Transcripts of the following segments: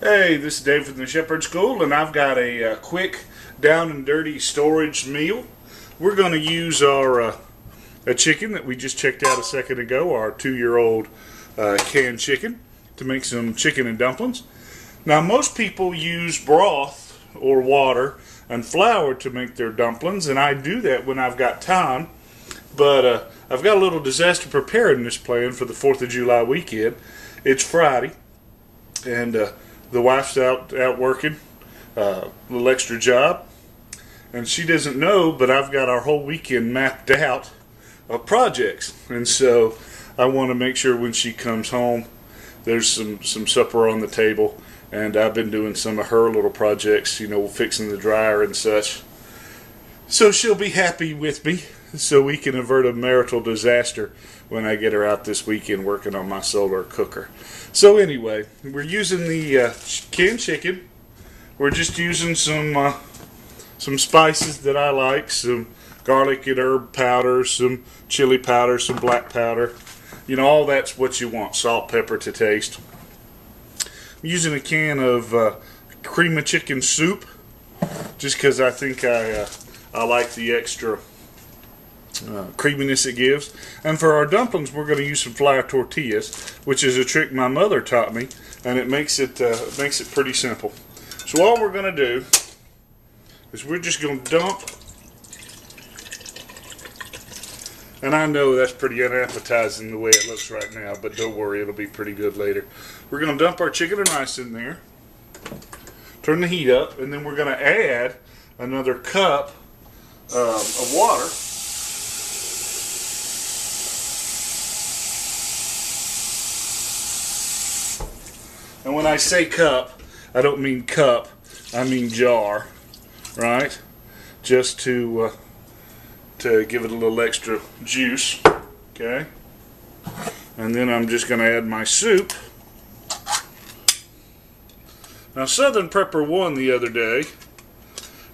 Hey, this is Dave from the Shepherd School, and I've got a quick down and dirty storage meal. We're going to use our a chicken that we just checked out a second ago, our 2-year-old canned chicken, to make some chicken and dumplings. Now, most people use broth or water and flour to make their dumplings, and I do that when I've got time. But I've got a little disaster preparedness plan for the 4th of July weekend. It's Friday, and the wife's out working, a little extra job, and she doesn't know, but I've got our whole weekend mapped out of projects, and so I want to make sure when she comes home there's some supper on the table. And I've been doing some of her little projects, fixing the dryer and such, so she'll be happy with me, so we can avert a marital disaster when I get her out this weekend working on my solar cooker. So anyway, we're using the canned chicken. We're just using some spices that I like, some garlic and herb powder, some chili powder, some black powder. All that's what you want, salt, pepper to taste. I'm using a can of cream of chicken soup, just because I think I like the extra creaminess it gives. And for our dumplings, we're going to use some flour tortillas, which is a trick my mother taught me, and it makes it pretty simple. So all we're going to do is we're just going to dump, and I know that's pretty unappetizing the way it looks right now, but don't worry, it'll be pretty good later. We're going to dump our chicken and rice in there, turn the heat up, and then we're going to add another cup of water. And when I say cup, I don't mean cup, I mean jar, right? Just to give it a little extra juice, okay? And then I'm just going to add my soup. Now, Southern Prepper 1 the other day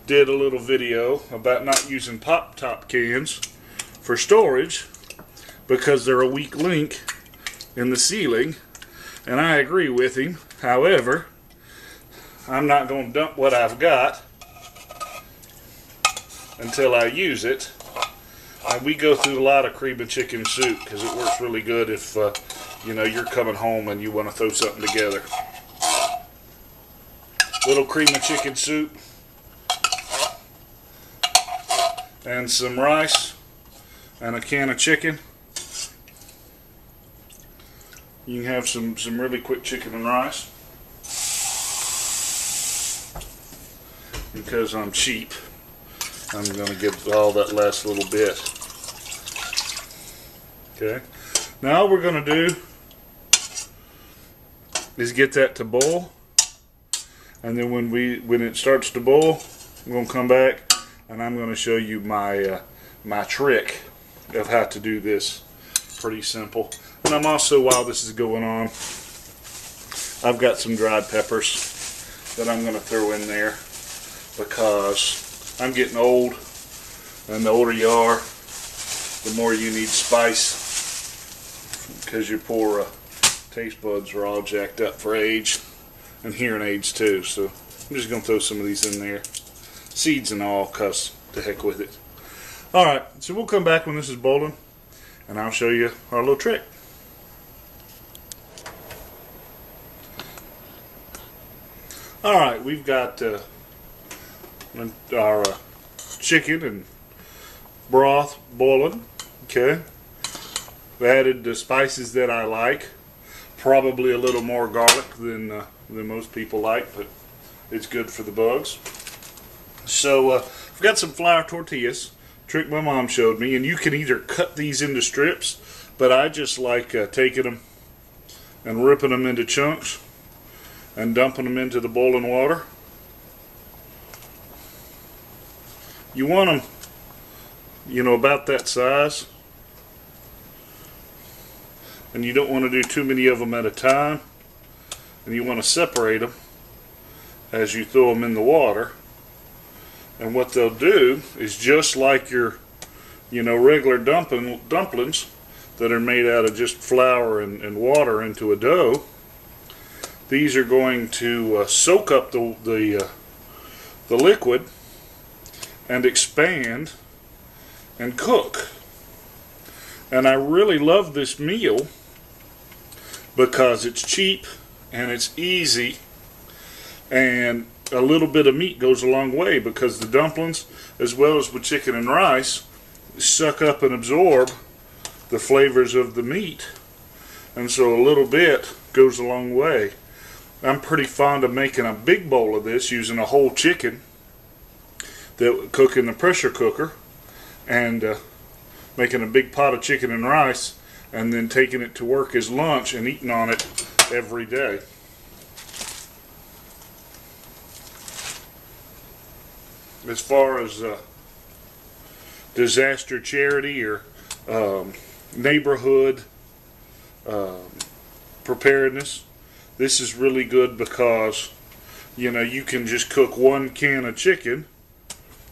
did a little video about not using pop-top cans for storage because they're a weak link in the ceiling. And I agree with him. However, I'm not going to dump what I've got until I use it. And we go through a lot of cream of chicken soup because it works really good if you're coming home and you want to throw something together. Little cream of chicken soup and some rice and a can of chicken. You can have some really quick chicken and rice. Because I'm cheap, I'm going to give all that last little bit. Okay. Now all we're going to do is get that to boil. And then when it starts to boil, I'm going to come back and I'm going to show you my my trick of how to do this. Pretty simple. And I'm also, while this is going on, I've got some dried peppers that I'm going to throw in there because I'm getting old, and the older you are, the more you need spice because your poor taste buds are all jacked up for age and hearing aids too. So I'm just going to throw some of these in there, seeds and all, cuz to heck with it. Alright, so we'll come back when this is boiling and I'll show you our little trick. Alright, we've got our chicken and broth boiling. Okay, we added the spices that I like, probably a little more garlic than most people like, but it's good for the bugs. So I've got some flour tortillas, trick my mom showed me, and you can either cut these into strips, but I just like taking them and ripping them into chunks and dumping them into the boiling water. You want them, about that size, and you don't want to do too many of them at a time, and you want to separate them as you throw them in the water. And what they'll do is, just like your regular dumplings that are made out of just flour and water into a dough, these are going to soak up the liquid and expand and cook. And I really love this meal because it's cheap and it's easy, and a little bit of meat goes a long way, because the dumplings, as well as with chicken and rice, suck up and absorb the flavors of the meat, and so a little bit goes a long way. I'm pretty fond of making a big bowl of this using a whole chicken that would cook in the pressure cooker, and making a big pot of chicken and rice, and then taking it to work as lunch and eating on it every day. As far as disaster charity or neighborhood preparedness, this is really good because, you know, you can just cook 1 can of chicken,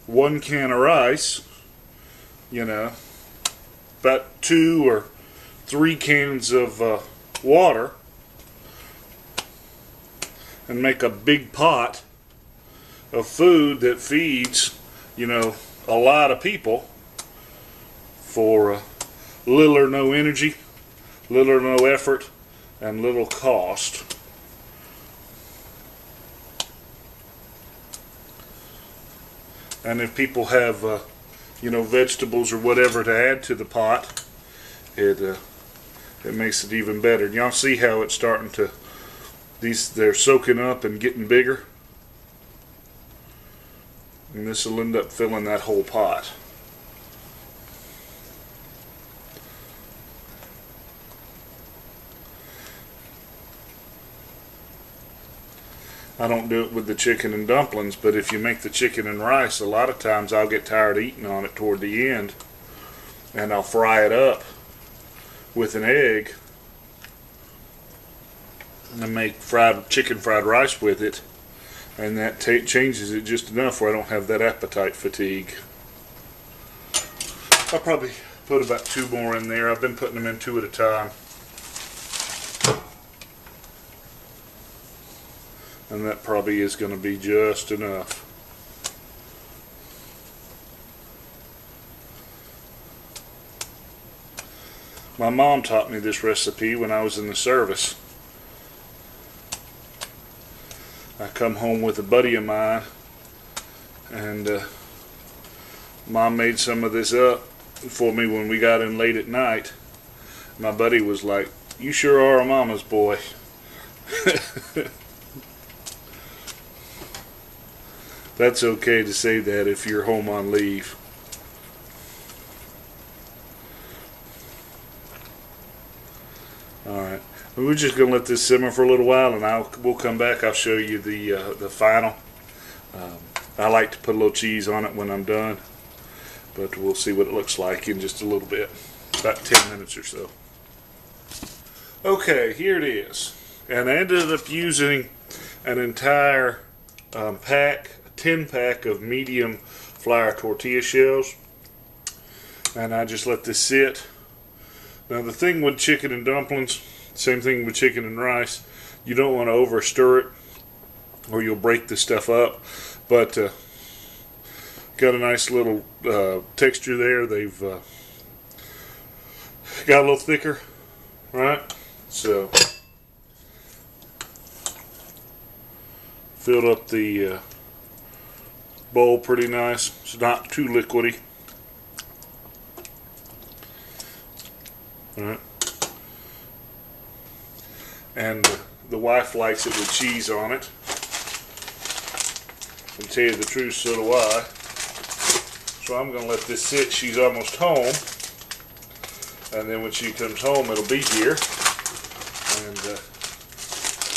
1 can of rice, you know, about 2 or 3 cans of water, and make a big pot of food that feeds, you know, a lot of people for little or no energy, little or no effort, and little cost. And if people have you know, vegetables or whatever to add to the pot, it makes it even better. Y'all see how it's starting to, they're soaking up and getting bigger? And this will end up filling that whole pot. I don't do it with the chicken and dumplings, but if you make the chicken and rice, a lot of times I'll get tired of eating on it toward the end, and I'll fry it up with an egg and make chicken fried rice with it, and that changes it just enough where I don't have that appetite fatigue. I'll probably put about 2 more in there. I've been putting them in 2 at a time. And that probably is going to be just enough. My mom taught me this recipe when I was in the service. I come home with a buddy of mine, and Mom made some of this up for me when we got in late at night. My buddy was like, "You sure are a mama's boy." That's okay to say that if you're home on leave. Alright, we're just going to let this simmer for a little while, and we'll come back. I'll show you the final. I like to put a little cheese on it when I'm done, but we'll see what it looks like in just a little bit. About 10 minutes or so. Okay, here it is. And I ended up using an entire 10-pack of medium flour tortilla shells, and I just let this sit. Now the thing with chicken and dumplings, same thing with chicken and rice, you don't want to over stir it or you'll break the stuff up, but got a nice little texture there. They've got a little thicker, right? So filled up the bowl pretty nice. It's not too liquidy. Alright. And the wife likes it with cheese on it. And to tell you the truth, so do I. So I'm going to let this sit. She's almost home. And then when she comes home, it'll be here. And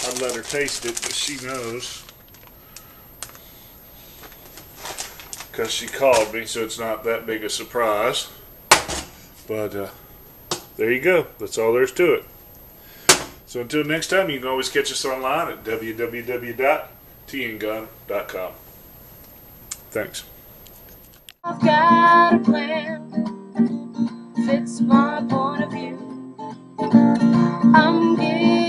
I'd let her taste it, but she knows. Because she called me, so it's not that big a surprise. But there you go. That's all there is to it. So until next time, you can always catch us online at www.teaandgun.com. Thanks. I've got a plan, fits my point of view. I'm getting